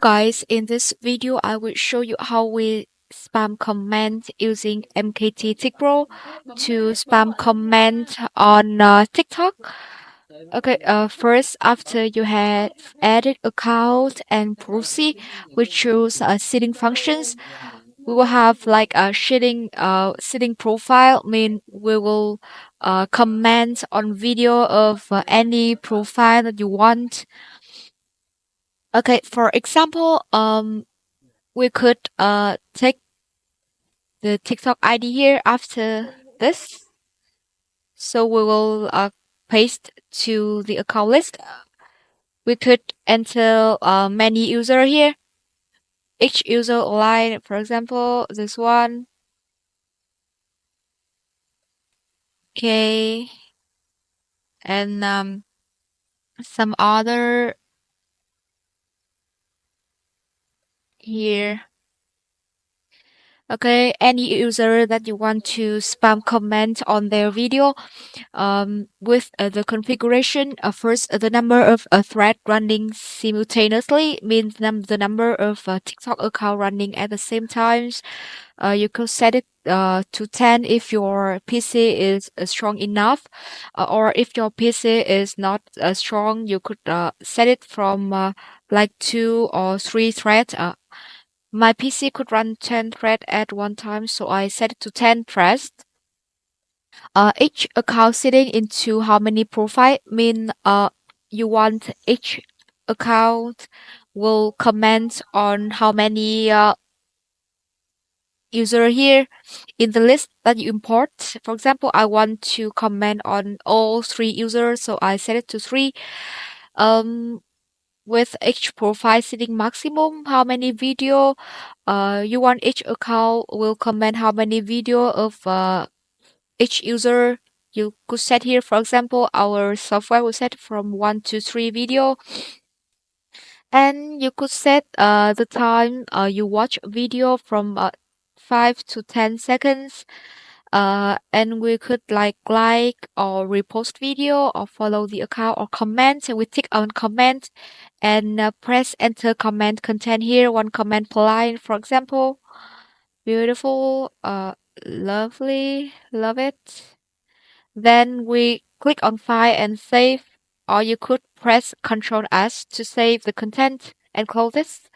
Guys, in this video, I will show you how we spam comment using MKT Tikro to spam comment on TikTok. Okay, first, after you have added account and proceed, we choose setting functions. We will have like a setting profile, mean we will comment on video of any profile that you want. Okay, for example, we could take the TikTok ID here after this. So we will paste to the account list. We could enter many user here. Each user line, for example, this one. Okay, and some other here. Okay, any user that you want to spam comment on their video, with the configuration, first the number of a thread running simultaneously means the number of TikTok account running at the same times. You could set it to 10 if your PC is strong enough, or if your PC is not strong, you could set it from like 2 or 3 threads. My PC could run 10 threads at one time, so I set it to 10 threads. Each account sitting into how many profile mean you want each account will comment on how many user here in the list that you import. For example, I want to comment on all 3 users, so I set it to 3. Um, with each profile sitting maximum, how many video you want each account will comment how many video of each user. You could set here, for example, our software will set from 1 to 3 video. And you could set the time you watch video from 5 to 10 seconds. And we could like or repost video or follow the account or comment. And we tick on comment and press enter comment content here. One comment per line, for example. Beautiful, lovely, love it. Then we click on file and save, or you could press Ctrl S to save the content and close this.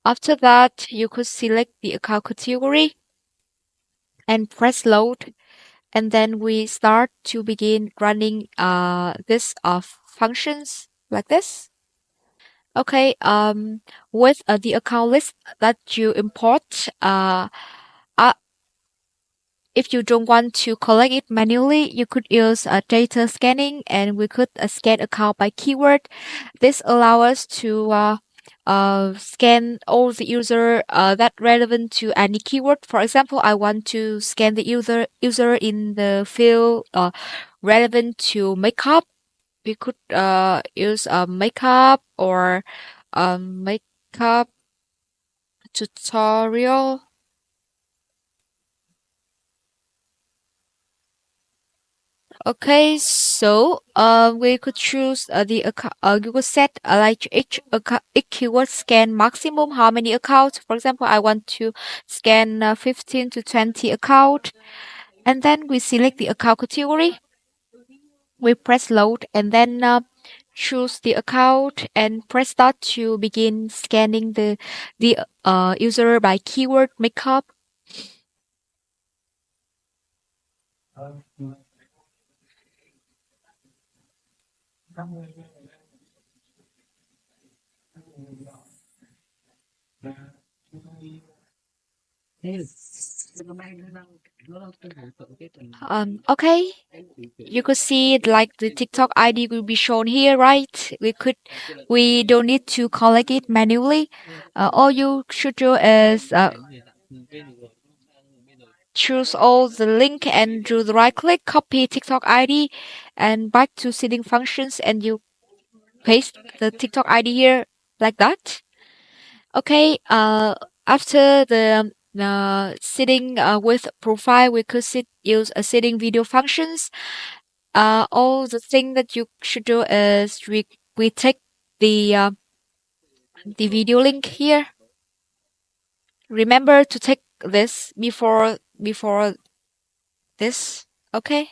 After that, you could select the account category and press load. And then we start to begin running this functions like this. Okay, with the account list that you import, uh, if you don't want to collect it manually, you could use data scanning, and we could scan account by keyword. This allows us to scan all the user that relevant to any keyword. For example, I want to scan the user in the field relevant to makeup. We could use makeup or makeup tutorial. Okay, so we could choose you could set like each keyword scan maximum how many accounts. For example, I want to scan 15 to 20 account, and then we select the account category. We press load and then choose the account and press start to begin scanning the user by keyword makeup. Okay, you could see it like the TikTok ID will be shown here, right? We don't need to collect it manually. All you should do is choose all the link and do the right click, copy TikTok ID, and back to setting functions, and you paste the TikTok ID here like that. Okay. After the setting with profile, we could use a setting video functions. All the thing that you should do is we take the the video link here. Remember to take this before this, okay?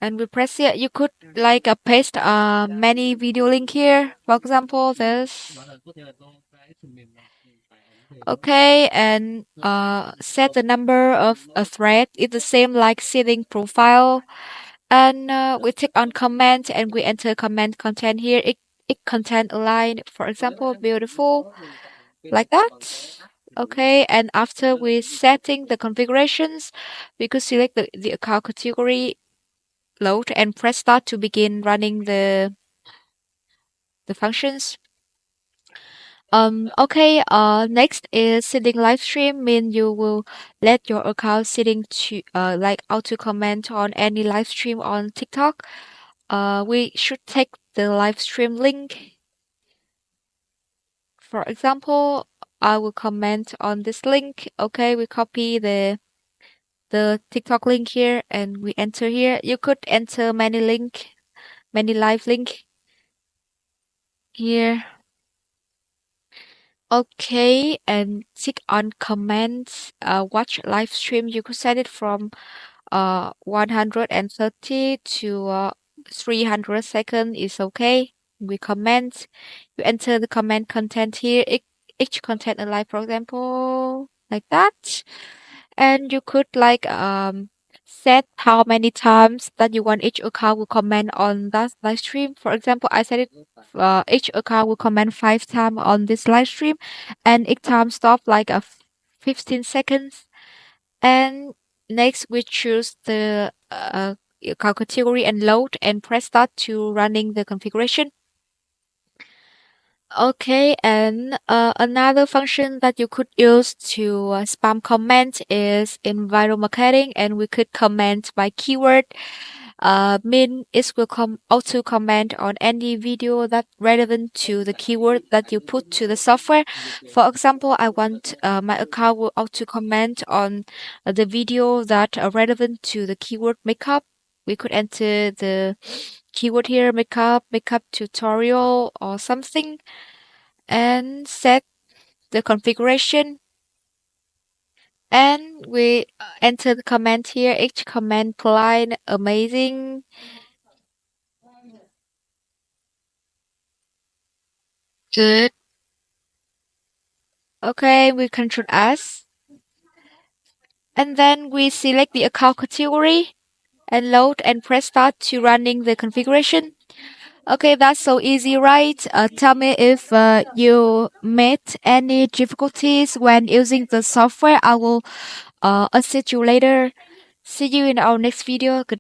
And we press it. You could like paste many video link here. For example, this. Okay, and set the number of a thread. It's the same like setting profile. And we click on comment and we enter comment content here. It content a line, for example, beautiful, like that. Okay, and after we setting the configurations, we could select the account category, load, and press start to begin running the functions. Okay, next is setting live stream, mean you will let your account setting to like auto comment on any live stream on TikTok. We should take the live stream link. For example, I will comment on this link. Okay, we copy the TikTok link here and we enter here. You could enter many live link here. Okay, and click on comments. Watch live stream. You could set it from 130 to 300 seconds is okay. We comment. You enter the comment content here. Each content alive, for example, like that. And you could like set how many times that you want each account will comment on that live stream. For example, I set it each account will comment 5 times on this live stream, and each time stop like 15 seconds. And next, we choose the account category and load and press start to running the configuration. Okay, and another function that you could use to spam comment is in viral marketing, and we could comment by keyword. Mean it will auto comment on any video that relevant to the keyword that you put to the software. For example, I want my account will auto comment on the video that are relevant to the keyword makeup. We could enter the keyword here, makeup tutorial or something, and set the configuration. And we enter the comment here, each comment line, amazing. Good. Okay, we Control S. And then we select the account category and load and press start to running the configuration. Okay, that's so easy, right? Tell me if you met any difficulties when using the software. I will assist you later. See you in our next video. Good